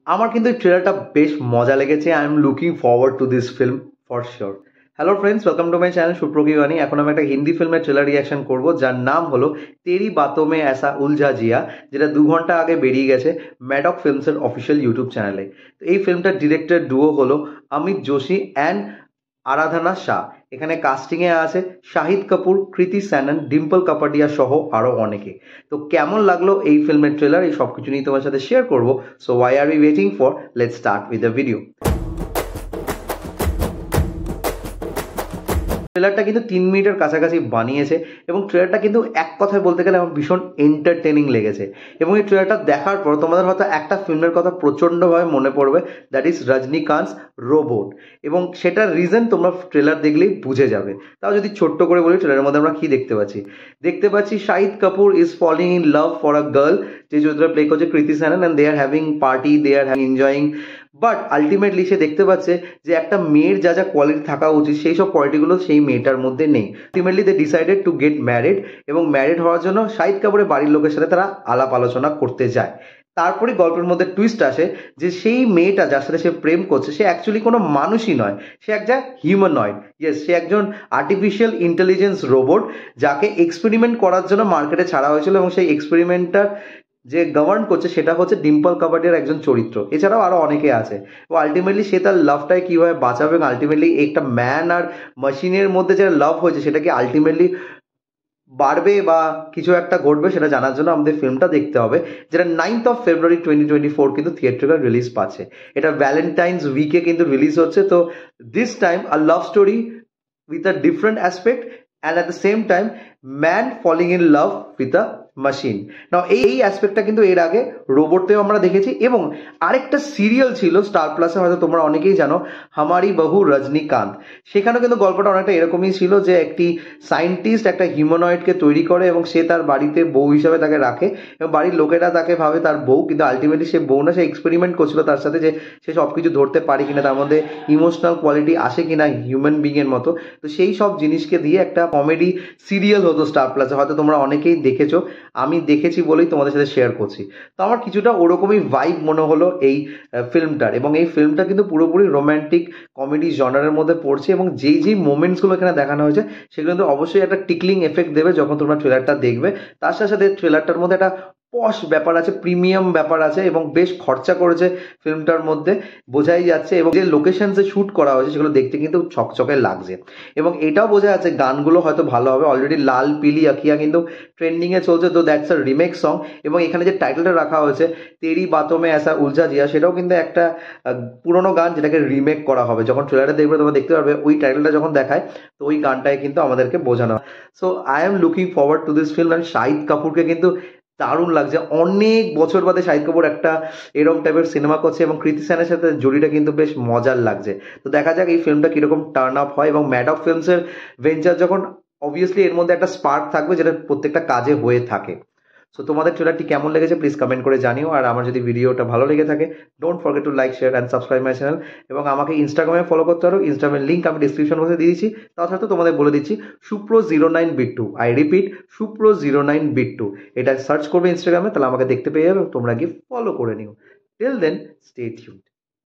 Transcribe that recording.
আমার কিন্তু এই ট্রেলারটা বেশ মজা লেগেছে। I am looking forward to this film for sure. Hello friends, welcome to my channel সুপ্রকি বানি। এখন আমি একটা হিন্দি ফিল্মের ট্রেলার রিয়াকশন করব, যার নাম হলো তেরি বাতোं में ऐसा उलझा जिया, যেটা 2 ঘন্টা আগে বেরিয়ে গেছে ম্যাডক ফিল্মসের অফিসিয়াল ইউটিউব চ্যানেলে। তো এই ফিল্মটার ডিরেক্টর ডুও হলো অমিত যোশী অ্যান্ড আরাধনা শাহ। এখানে কাস্টিংয়ে আছে শাহিদ কাপুর, কৃতি স্যানন, ডিম্পল কাপাডিয়া সহ আরো অনেকে। তো কেমন লাগলো এই ফিল্মের ট্রেলার, এই সব কিছু নিয়ে তোমার সাথে শেয়ার করবো। So why are we waiting for, let's start with the video. ট্রেলারটা কিন্তু 3 মিনিটের কাছাকাছি বানিয়েছে এবং ট্রেলারটা কিন্তু এক কথায় বলতে গেলে আমার ভীষণ এন্টারটেনিং লেগেছে। এবং এই ট্রেলারটা দেখার পর তোমাদের হয়তো একটা ফিল্মের কথা প্রচণ্ডভাবে মনে পড়বে, দ্যাট ইজ রজনীকান্ত's রোবট। এবং সেটার রিজন তোমরা ট্রেলার দেখলেই বুঝে যাবে। তাও যদি ছোট্ট করে বলি, ট্রেলারের মধ্যে আমরা কি দেখতে পাচ্ছি Shahid Kapoor is falling in love for a girl, যে চরিত্রটা প্লে করছে Kriti Sanon, and they are having party, they are enjoying. But ultimately সে দেখতে পাচ্ছে যে একটা মেয়ের যা যা কোয়ালিটি থাকা উচিত সেই সব কোয়ালিটিগুলো সেই মেয়েটার মধ্যে নেই। Ultimately they decided to get married, এবং ম্যারিড হওয়ার জন্য শাহিদ কাপুরের বাড়ির লোকের সাথে তারা আলাপ আলোচনা করতে যায়। তারপরে গল্পের মধ্যে টুইস্ট আসে যে সেই মেয়েটা যার সাথে সে প্রেম করছে সে অ্যাকচুয়ালি কোনো মানুষই নয়, সে একটা হিউম্যানয়েড। ইয়েস, সে একজন আর্টিফিশিয়াল ইন্টেলিজেন্স রোবট, যাকে এক্সপেরিমেন্ট করার জন্য মার্কেটে ছাড়া হয়েছিল। এবং সেই এক্সপেরিমেন্টটার যে গভর্ন করছে সেটা হচ্ছে ডিম্পল কাপাডিয়ার একজন চরিত্র, এছাড়াও আরো অনেকে আছে। এবং আলটিমেটলি সে তার লাভটাকে কিভাবে বাঁচাবে, এবং আলটিমেটলি একটা ম্যান আর মেশিনের মধ্যে যে লাভ হয়েছে সেটা কি আলটিমেটলি বাড়বে বা কিছু একটা ঘটবে, সেটা জানার জন্য আমাদের ফিল্মটা দেখতে হবে, যেটা 9th ফেব্রুয়ারি 2024 কিন্তু থিয়েট্রিক্যাল রিলিজ পাচ্ছে। এটা ভ্যালেন্টাইন্স উইকে কিন্তু রিলিজ হচ্ছে। তো this time a love story with a different aspect, and at the same time man falling in love with a machine. নাও এই অ্যাসপেক্টটা কিন্তু এর আগে রোবটতেও আমরা দেখেছি। এবং আরেকটা সিরিয়াল ছিল স্টার প্লাসে, হয়তো তোমরা অনেকেই জানো, হামারি বহু রজনীকান্ত। সেখানেও কিন্তু গল্পটা অনেকটা এরকমই ছিল, যে একটি সায়েন্টিস্ট একটা হিউম্যানয়েডকে তৈরি করে এবং সে তার বাড়িতে বউ হিসাবে তাকে রাখে, এবং বাড়ির লোকেরা তাকে ভাবে তার বউ, কিন্তু আলটিমেটলি সে বউ না, সে এক্সপেরিমেন্ট করছিল তার সাথে যে সে সবকিছু ধরতে পারে কিনা, তার মধ্যে ইমোশনাল কোয়ালিটি আসে কিনা হিউম্যান বিং এর মতো। তো সেই সব জিনিসকে দিয়ে একটা কমেডি সিরিয়াল হতো স্টার প্লাসে, হয়তো তোমরা অনেকেই দেখেছো, আমি দেখেছি বলেই তোমাদের সাথে শেয়ার করছি। তো আমার কিছুটা ওরকমই ভাইব মনে হলো এই ফিল্মটার। এবং এই ফিল্মটা কিন্তু পুরোপুরি রোম্যান্টিক কমেডি জনারের মধ্যে পড়ছে, এবং যেই মোমেন্টসগুলো এখানে দেখানো হয়েছে সেগুলো কিন্তু অবশ্যই একটা টিকলিং এফেক্ট দেবে যখন তোমরা ট্রেলারটা দেখবে। তার সাথে সাথে ট্রেলারটার মধ্যে একটা পশ ব্যাপার আছে, প্রিমিয়াম ব্যাপার আছে, এবং বেশ খরচা করেছে ফিল্মটার মধ্যে, বোঝাই যাচ্ছে। এবং যে লোকেশনসে শ্যুট করা হয়েছে সেগুলো দেখতে কিন্তু ছকছকে লাগছে। এবং এটাও বোঝা যাচ্ছে গানগুলো হয়তো ভালো হবে। অলরেডি লাল পিলি আঁকিয়া কিন্তু ট্রেন্ডিং এ চলছে, তো দ্যাটস আ রিমেক সং। এবং এখানে যে টাইটেলটা রাখা হয়েছে তেরি বাতোं में ऐसा उलझा जिया, সেটাও কিন্তু একটা পুরোনো গান যেটাকে রিমেক করা হবে। যখন ট্রেলারে দেখবে তোমরা দেখতে পারবে ওই টাইটেলটা যখন দেখায়, তো ওই গানটাই কিন্তু আমাদেরকে বোঝানো হয়। So I am looking forward to this film. And Shahid কাপুরকে কিন্তু দারুণ লাগছে, অনেক বছর বাদে শাহিদ কাপুর একটা এরকম টাইপের সিনেমা করছে, এবং কৃতি সেনের সাথে জুড়িটা কিন্তু বেশ মজার লাগছে। তো দেখা যাক এই ফিল্মটা কিরকম টার্ন আপ হয়। এবং ম্যাডক ফিল্মসের ভেঞ্চার যখন, অবভিয়াসলি এর মধ্যে একটা স্পার্ক থাকবে যেটা প্রত্যেকটা কাজে হয়ে থাকে। সো তোমাদের ট্রেলারটি কেমন লেগেছে প্লিজ কমেন্ট করে জানিও। আর আমার যদি ভিডিওটা ভালো লেগে থাকে, don't forget to like, share and subscribe my channel. এবং আমাকে ইনস্টাগ্রামে ফলো করতে পারো, ইনস্টাগ্রামের লিঙ্ক আমি ডিসক্রিপশন বক্সে দিয়ে দিচ্ছি। তাছাড়া তোমাদের বলে দিচ্ছি সুপ্রো09bit2, আই রিপিট সুপ্রো09bit2, এটা সার্চ করবে ইনস্টাগ্রামে, তাহলে আমাকে দেখতে পেয়ে যাবে, তোমরা গিয়ে ফলো করে নিও। Till then stay tuned.